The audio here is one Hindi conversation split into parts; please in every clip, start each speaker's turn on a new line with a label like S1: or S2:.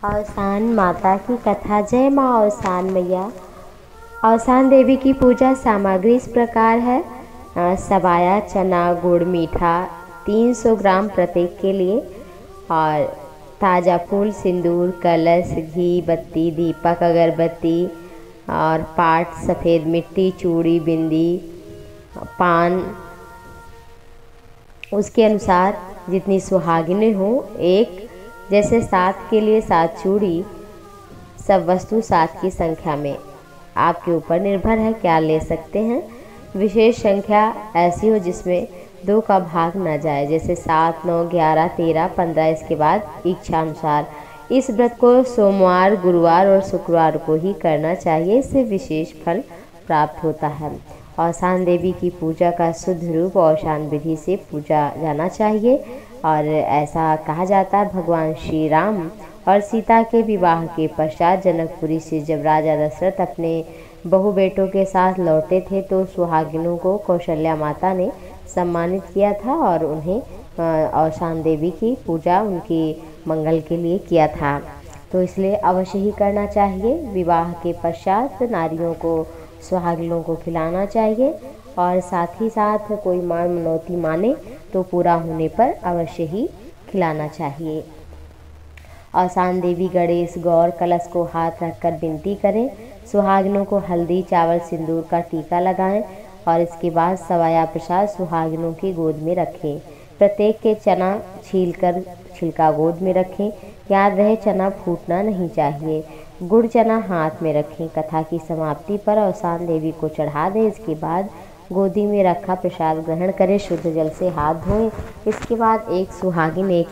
S1: औसान माता की कथा। जय माँ औसान मैया। औसान देवी की पूजा सामग्री इस प्रकार है। सवाया चना गुड़ मीठा 300 ग्राम प्रत्येक के लिए, और ताज़ा फूल, सिंदूर, कलश, घी, बत्ती, दीपक, अगरबत्ती और पाट, सफ़ेद मिट्टी, चूड़ी, बिंदी, पान। उसके अनुसार जितनी सुहागिनें हो, एक जैसे 7 के लिए 7 चूड़ी, सब वस्तु 7 की संख्या में। आपके ऊपर निर्भर है क्या ले सकते हैं। विशेष संख्या ऐसी हो जिसमें 2 का भाग न जाए, जैसे 7, 9, 11, 13, 15। इसके बाद इच्छा अनुसार। इस व्रत को सोमवार, गुरुवार और शुक्रवार को ही करना चाहिए, इससे विशेष फल प्राप्त होता है। औसान देवी की पूजा का शुद्ध रूप औसान विधि से पूजा जाना चाहिए। और ऐसा कहा जाता है, भगवान श्री राम और सीता के विवाह के पश्चात जनकपुरी से जब राजा दशरथ अपने बहु बेटों के साथ लौटे थे, तो सुहागिनों को कौशल्या माता ने सम्मानित किया था और उन्हें औसान देवी की पूजा उनके मंगल के लिए किया था। तो इसलिए अवश्य ही करना चाहिए। विवाह के पश्चात नारियों को, सुहागिनों को खिलाना चाहिए, और साथ ही साथ कोई मनौती माने तो पूरा होने पर अवश्य ही खिलाना चाहिए। औसान देवी गणेश गौर कलश को हाथ रखकर विनती करें। सुहागिनों को हल्दी, चावल, सिंदूर का टीका लगाएं और इसके बाद सवाया प्रसाद सुहागिनों की गोद में रखें। प्रत्येक के चना छीलकर छिलका गोद में रखें। याद रहे, चना फूटना नहीं चाहिए। गुड़ चना हाथ में रखें। कथा की समाप्ति पर औसान देवी को चढ़ा दें। इसके बाद गोदी में रखा प्रसाद ग्रहण करें। शुद्ध जल से हाथ धोएं। इसके बाद एक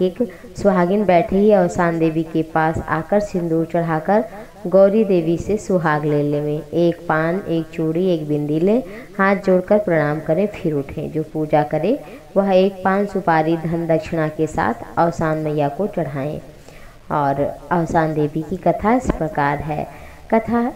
S1: एक सुहागिन बैठे ही औसान देवी के पास आकर सिंदूर चढ़ाकर गौरी देवी से सुहाग ले लें। एक पान, एक चूड़ी, एक बिंदी लें। हाथ जोड़कर प्रणाम करें, फिर उठें। जो पूजा करे वह एक पान, सुपारी, धन दक्षिणा के साथ औसान मैया को चढ़ाएं। और औसान देवी की कथा इस प्रकार है। कथा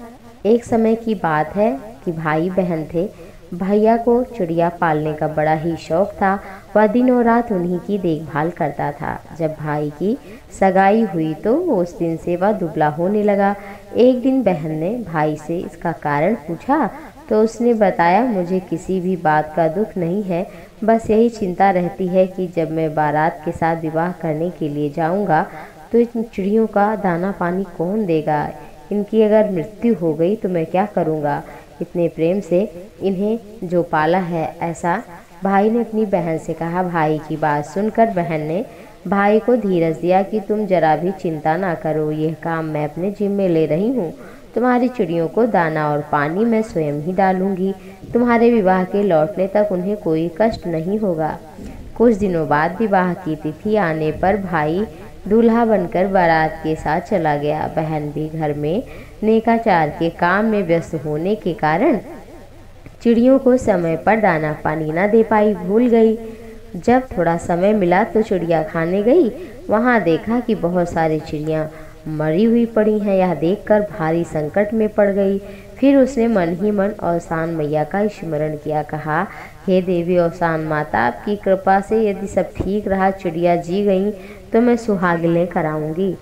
S1: एक समय की बात है कि भाई बहन थे। भैया को चिड़िया पालने का बड़ा ही शौक था। वह दिन और रात उन्हीं की देखभाल करता था। जब भाई की सगाई हुई तो उस दिन से वह दुबला होने लगा। एक दिन बहन ने भाई से इसका कारण पूछा तो उसने बताया, मुझे किसी भी बात का दुख नहीं है, बस यही चिंता रहती है कि जब मैं बारात के साथ विवाह करने के लिए जाऊंगा तो इन चिड़ियों का दाना पानी कौन देगा। इनकी अगर मृत्यु हो गई तो मैं क्या करूंगा। इतने प्रेम से इन्हें जो पाला है। ऐसा भाई ने अपनी बहन से कहा। भाई की बात सुनकर बहन ने भाई को धीरज दिया कि तुम जरा भी चिंता ना करो, यह काम मैं अपने जिम्मे ले रही हूँ। तुम्हारी चिड़ियों को दाना और पानी मैं स्वयं ही डालूंगी। तुम्हारे विवाह के लौटने तक उन्हें कोई कष्ट नहीं होगा। कुछ दिनों बाद विवाह की तिथि आने पर भाई दूल्हा बनकर बारात के साथ चला गया। बहन भी घर में नेकाचार के काम में व्यस्त होने के कारण चिड़ियों को समय पर दाना पानी न दे पाई, भूल गई। जब थोड़ा समय मिला तो चिड़िया खाने गई। वहाँ देखा कि बहुत सारी चिड़ियाँ मरी हुई पड़ी हैं। यह देखकर भारी संकट में पड़ गई। फिर उसने मन ही मन औसान मैया का स्मरण किया। कहा, हे देवी औसान माता, आपकी कृपा से यदि सब ठीक रहा, चिड़िया जी गई तो मैं सुहागिनें कराऊंगी।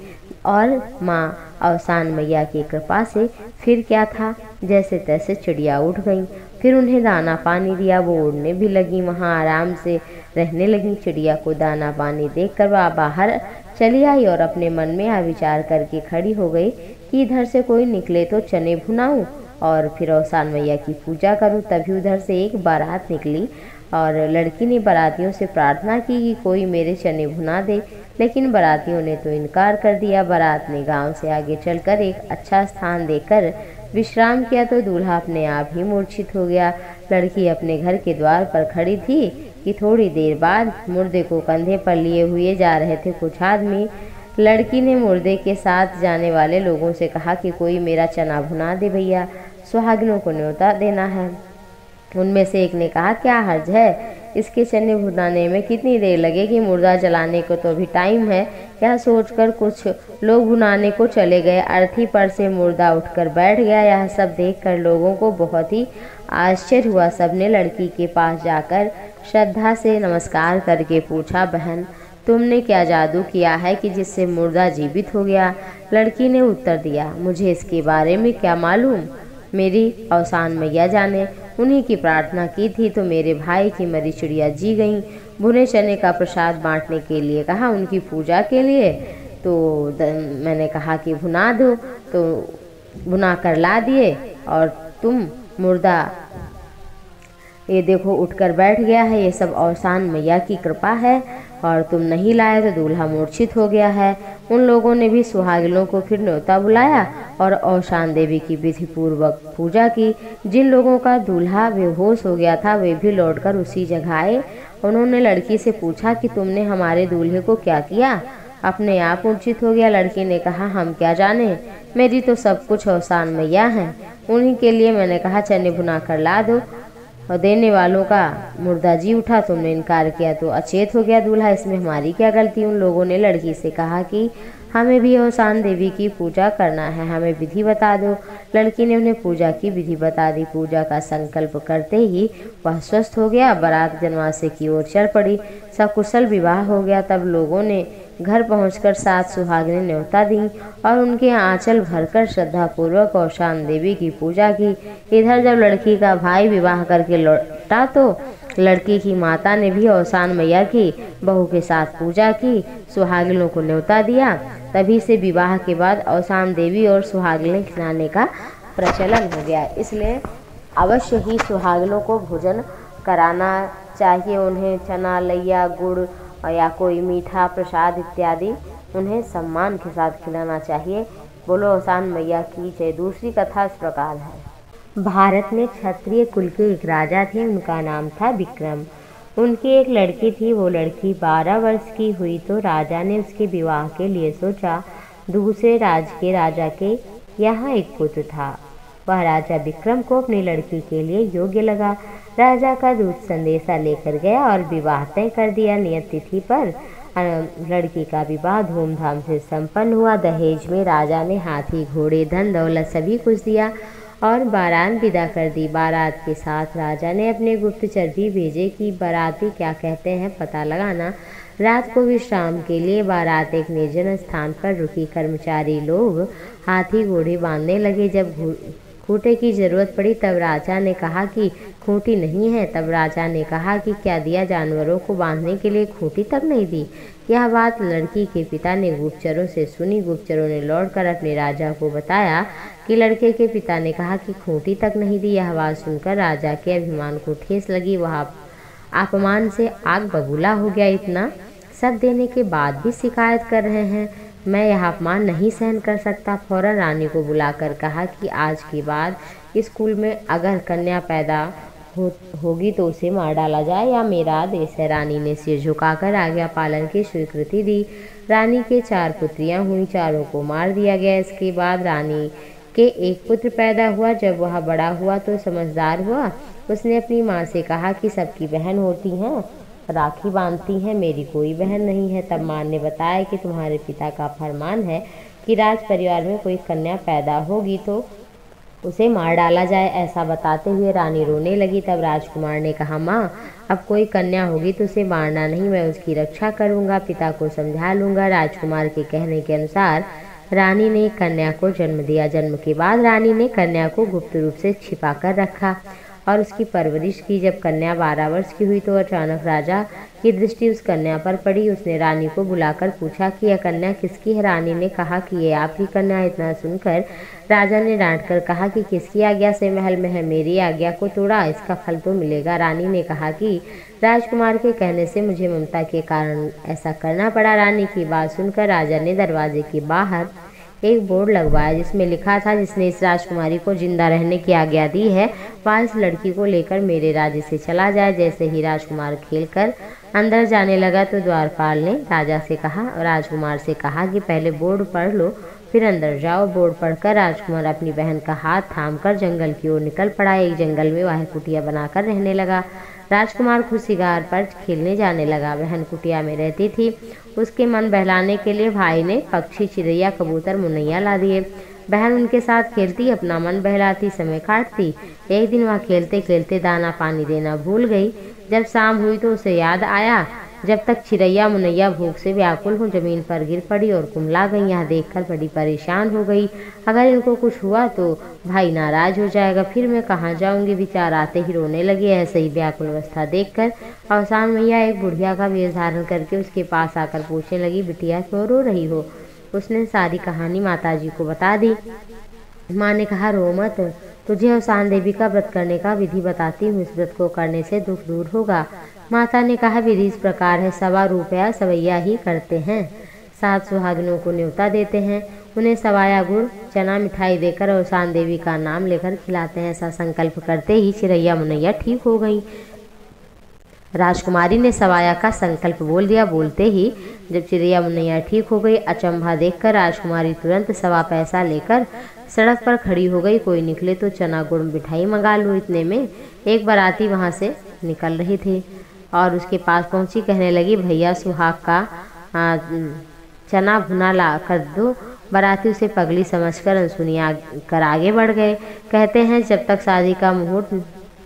S1: और माँ औसान मैया की कृपा से फिर क्या था, जैसे तैसे चिड़िया उठ गईं। फिर उन्हें दाना पानी दिया, वो उड़ने भी लगी, वहाँ आराम से रहने लगी। चिड़िया को दाना पानी देखकर वह बाहर चली आई और अपने मन में यह विचार करके खड़ी हो गई कि इधर से कोई निकले तो चने भुनाऊं और फिर औसान मैया की पूजा करूं। तभी उधर से एक बारात निकली और लड़की ने बारातियों से प्रार्थना की कि कोई मेरे चने भुना दे, लेकिन बारातियों ने तो इनकार कर दिया। बारात ने गांव से आगे चलकर एक अच्छा स्थान देखकर विश्राम किया तो दूल्हा अपने आप ही मूर्छित हो गया। लड़की अपने घर के द्वार पर खड़ी थी कि थोड़ी देर बाद मुर्दे को कंधे पर लिए हुए जा रहे थे कुछ आदमी। लड़की ने मुर्दे के साथ जाने वाले लोगों से कहा कि कोई मेरा चना भुना दे भैया, सुहागिनों को न्योता देना है। उनमें से एक ने कहा, क्या हर्ज है, इसके चने भुनाने में कितनी देर लगेगी, मुर्दा जलाने को तो अभी टाइम है। यह सोचकर कुछ लोग भुनाने को चले गए। अर्थी पर से मुर्दा उठकर बैठ गया। यह सब देखकर लोगों को बहुत ही आश्चर्य हुआ। सबने लड़की के पास जाकर श्रद्धा से नमस्कार करके पूछा, बहन तुमने क्या जादू किया है कि जिससे मुर्दा जीवित हो गया? लड़की ने उत्तर दिया, मुझे इसके बारे में क्या मालूम, मेरी औसान मैया जाने। उन्हीं की प्रार्थना की थी तो मेरे भाई की मरी चिड़िया जी गई। भुने चने का प्रसाद बांटने के लिए कहा, उनकी पूजा के लिए। तो मैंने कहा कि भुना दो, तो भुना कर ला दिए और तुम मुर्दा ये देखो उठकर बैठ गया है। ये सब औसान मैया की कृपा है, और तुम नहीं लाए तो दूल्हा मूर्छित हो गया है। उन लोगों ने भी सुहागिनों को फिर न्योता बुलाया और औसान देवी की विधि पूर्वक पूजा की। जिन लोगों का दूल्हा बेहोश हो गया था वे भी लौटकर उसी जगह आए। उन्होंने लड़की से पूछा कि तुमने हमारे दूल्हे को क्या किया? अपने आप मूर्छित हो गया। लड़की ने कहा, हम क्या जाने, मेरी तो सब कुछ औसान मैया है, उन्हीं के लिए मैंने कहा चने भुना कर ला दो, और देने वालों का मुर्दा जी उठा, तुमने इनकार किया तो अचेत हो गया दूल्हा, इसमें हमारी क्या गलती? उन लोगों ने लड़की से कहा कि हमें भी औसान देवी की पूजा करना है, हमें विधि बता दो। लड़की ने उन्हें पूजा की विधि बता दी। पूजा का संकल्प करते ही वह स्वस्थ हो गया। बारात जनवासे की ओर चल पड़ी। सकुशल विवाह हो गया। तब लोगों ने घर पहुंचकर 7 सुहागिनें न्योता दी और उनके आंचल भरकर श्रद्धापूर्वक औसान देवी की पूजा की। इधर जब लड़की का भाई विवाह करके लौटा तो लड़की की माता ने भी औसान मैया की बहू के साथ पूजा की, सुहागिनों को न्योता दिया। तभी से विवाह के बाद औसान देवी और सुहागिनें खिलाने का प्रचलन हो गया। इसलिए अवश्य ही सुहागिनों को भोजन कराना चाहिए। उन्हें चना, लैया, गुड़ या कोई मीठा प्रसाद इत्यादि उन्हें सम्मान के साथ खिलाना चाहिए। बोलो औसान मैया की जय। दूसरी कथा इस प्रकार है। भारत में क्षत्रिय कुल के एक राजा थे, उनका नाम था विक्रम। उनकी एक लड़की थी। वो लड़की 12 वर्ष की हुई तो राजा ने उसके विवाह के लिए सोचा। दूसरे राज्य के राजा के यहाँ एक पुत्र था। वह राजा विक्रम को अपनी लड़की के लिए योग्य लगा। राजा का दूत संदेशा लेकर गया और विवाह तय कर दिया। नियत तिथि पर लड़की का विवाह धूमधाम से संपन्न हुआ। दहेज में राजा ने हाथी, घोड़े, धन दौलत सभी कुछ दिया और बारात विदा कर दी। बारात के साथ राजा ने अपने गुप्तचर भी भेजे कि बाराती क्या कहते हैं पता लगाना। रात को विश्राम के लिए बारात एक निर्जन स्थान पर रुकी। कर्मचारी लोग हाथी घोड़े बांधने लगे। जब खूंटे की जरूरत पड़ी तब राजा ने कहा कि खूंटी नहीं है। तब राजा ने कहा कि क्या दिया, जानवरों को बांधने के लिए खूंटी तक नहीं दी। यह बात लड़की के पिता ने गुप्तचरों से सुनी। गुप्तचरों ने लौटकर अपने राजा को बताया कि लड़के के पिता ने कहा कि खूंटी तक नहीं दी। यह बात सुनकर राजा के अभिमान को ठेस लगी। वह अपमान से आग बबूला हो गया। इतना सब देने के बाद भी शिकायत कर रहे हैं, मैं यह अपमान नहीं सहन कर सकता। फौरन रानी को बुलाकर कहा कि आज के बाद स्कूल में अगर कन्या पैदा होगी तो उसे मार डाला जाए या मेरा आदेश है। रानी ने सिर झुकाकर आज्ञा पालन की स्वीकृति दी। रानी के 4 पुत्रियां हुई, चारों को मार दिया गया। इसके बाद रानी के एक पुत्र पैदा हुआ। जब वह बड़ा हुआ तो समझदार हुआ। उसने अपनी माँ से कहा कि सबकी बहन होती हैं, राखी बांधती हैं, मेरी कोई बहन नहीं है। तब माँ ने बताया कि तुम्हारे पिता का फरमान है कि राज परिवार में कोई कन्या पैदा होगी तो उसे मार डाला जाए। ऐसा बताते हुए रानी रोने लगी। तब राजकुमार ने कहा, माँ अब कोई कन्या होगी तो उसे मारना नहीं, मैं उसकी रक्षा करूँगा, पिता को समझा लूँगा। राजकुमार के कहने के अनुसार रानी ने कन्या को जन्म दिया। जन्म के बाद रानी ने कन्या को गुप्त रूप से छिपा कर रखा और उसकी परवरिश की। जब कन्या 12 वर्ष की हुई तो अचानक राजा की दृष्टि उस कन्या पर पड़ी। उसने रानी को बुलाकर पूछा कि यह कन्या किसकी है। रानी ने कहा कि ये आपकी कन्या है। इतना सुनकर राजा ने डांट कर कहा कि किसकी आज्ञा से महल में है, मेरी आज्ञा को तोड़ा, इसका फल तो मिलेगा। रानी ने कहा कि राजकुमार के कहने से मुझे ममता के कारण ऐसा करना पड़ा। रानी की बात सुनकर राजा ने दरवाजे के बाहर एक बोर्ड लगवाया जिसमें लिखा था, जिसने इस राजकुमारी को जिंदा रहने की आज्ञा दी है वह इस लड़की को लेकर मेरे राज्य से चला जाए। जैसे ही राजकुमार खेलकर अंदर जाने लगा तो द्वारपाल ने राजा से कहा और राजकुमार से कहा कि पहले बोर्ड पढ़ लो फिर अंदर जाओ। बोर्ड पढ़कर राजकुमार अपनी बहन का हाथ थामकर जंगल की ओर निकल पड़ा। एक जंगल में वह कुटिया बनाकर रहने लगा। राजकुमार खुशिगार पर खेलने जाने लगा। बहन कुटिया में रहती थी। उसके मन बहलाने के लिए भाई ने पक्षी, चिड़ैया, कबूतर, मुनैया ला दिए। बहन उनके साथ खेलती, अपना मन बहलाती, समय काटती। एक दिन वह खेलते खेलते दाना पानी देना भूल गई। जब शाम हुई तो उसे याद आया जब तक चिरैया मुनैया भूख से व्याकुल हो जमीन पर गिर पड़ी और कुम्हला गई। यह देखकर बड़ी परेशान हो गई। अगर इनको कुछ हुआ तो भाई नाराज हो जाएगा, फिर मैं कहाँ जाऊंगी। विचार आते ही रोने लगी। ऐसे ही व्याकुल अवस्था देखकर अवसान मैया एक बुढ़िया का वेश धारण करके उसके पास आकर पूछने लगी, बिटिया क्यों रो रही हो। उसने सारी कहानी माताजी को बता दी। माँ ने कहा, रो मत, तुझे अवसान देवी का व्रत करने का विधि बताती हूँ। इस व्रत को करने से दुख दूर होगा। माता ने कहा, विधि इस प्रकार है, 1.25 रुपया सवैया ही करते हैं। 7 सुहागिनों को न्योता देते हैं। उन्हें सवाया गुड़ चना मिठाई देकर अवसान देवी का नाम लेकर खिलाते हैं। ऐसा संकल्प करते ही चिरैया मुनैया ठीक हो गई। राजकुमारी ने सवाया का संकल्प बोल दिया। बोलते ही जब चिरैया मुनैया ठीक हो गई, अचंभा देखकर राजकुमारी तुरंत 1.25 पैसा लेकर सड़क पर खड़ी हो गई। कोई निकले तो चना गुड़ मिठाई मंगा लो। इतने में एक बाराती वहां से निकल रही थी और उसके पास पहुंची। कहने लगी, भैया सुहाग का चना भुना ला कर दो। बाराती उसे पगली समझकर अनसुनी कर आगे बढ़ गए। कहते हैं जब तक शादी का मुहूर्त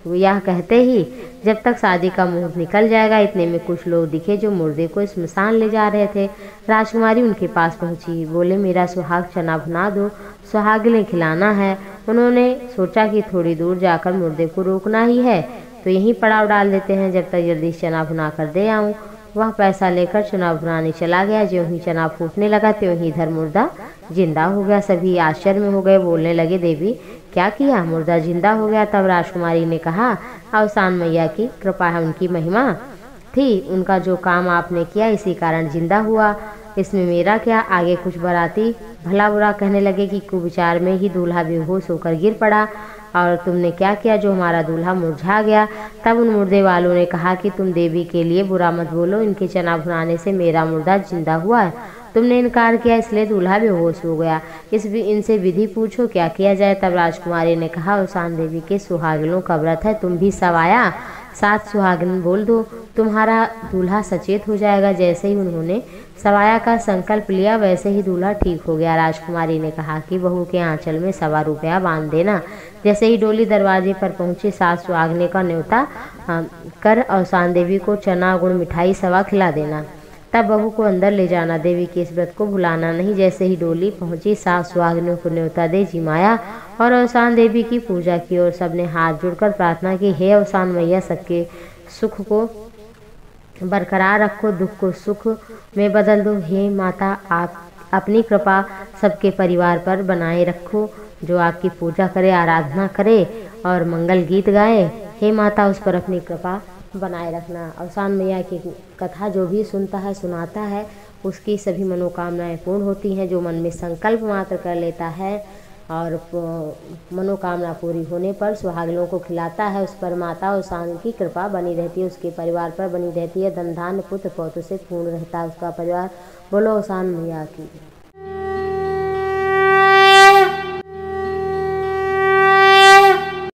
S1: यह कहते ही जब तक शादी का मुहूर्त निकल जाएगा। इतने में कुछ लोग दिखे जो मुर्दे को स्मशान ले जा रहे थे। राजकुमारी उनके पास पहुंची। बोले, मेरा सुहाग चना भुना दो, सुहागिनें खिलाना है। उन्होंने सोचा कि थोड़ी दूर जाकर मुर्दे को रोकना ही है तो यहीं पड़ाव डाल देते हैं, जब तक जल्दी चना भुना कर दे आऊँ। वह पैसा लेकर चना भुनाने चला गया। ज्यों ही चना फूटने लगा त्यों ही इधर मुर्दा जिंदा हो गया। सभी आश्चर्य में हो गए। बोलने लगे, देवी क्या किया, मुर्दा जिंदा हो गया। तब राजकुमारी ने कहा, अवसान मैया की कृपा है, उनकी महिमा थी। उनका जो काम आपने किया इसी कारण जिंदा हुआ, इसमें मेरा क्या। आगे कुछ बाराती भला बुरा कहने लगे कि कुविचार में ही दूल्हा बेहोश होकर गिर पड़ा और तुमने क्या किया जो हमारा दूल्हा मुरझा गया। तब उन मुर्दे वालों ने कहा कि तुम देवी के लिए बुरा मत बोलो, इनके चना भुनाने से मेरा मुर्दा जिंदा हुआ है। तुमने इनकार किया इसलिए दूल्हा बेहोश हो गया। इनसे विधि पूछो क्या किया जाए। तब राजकुमारी ने कहा, अवसान देवी के सुहागिनों का व्रत है, तुम भी सवाया 7 सुहागिन बोल दो, तुम्हारा दूल्हा सचेत हो जाएगा। जैसे ही उन्होंने सवाया का संकल्प लिया वैसे ही दूल्हा ठीक हो गया। राजकुमारी ने कहा कि बहू के आंचल में 1.25 रुपया बांध देना। जैसे ही डोली दरवाजे पर पहुंची, 7 सुहागिनें का न्योता कर अवसान देवी को चना गुड़ मिठाई सवा खिला देना। तब बहू को अंदर ले जाना, देवी के इस व्रत को भुलाना नहीं। जैसे ही डोली पहुंची, 7 सुहागिनों को न्योता दे जिमाया और अवसान देवी की पूजा की और सबने हाथ जोड़कर प्रार्थना की, हे अवसान मैया, सबके सुख को बरकरार रखो, दुख को सुख में बदल दो। हे माता, आप अपनी कृपा सबके परिवार पर बनाए रखो। जो आपकी पूजा करे, आराधना करे और मंगल गीत गाए, हे माता उस पर अपनी कृपा बनाए रखना। अवसान मैया की कथा जो भी सुनता है, सुनाता है, उसकी सभी मनोकामनाएं पूर्ण होती हैं। जो मन में संकल्प मात्र कर लेता है और मनोकामना पूरी होने पर सुहागिनों को खिलाता है, उस पर माता अवसान की कृपा बनी रहती है, उसके परिवार पर बनी रहती है। धन धान्य पुत्र पौत्र से पूर्ण रहता है उसका परिवार। बोलो अवसान मैया की।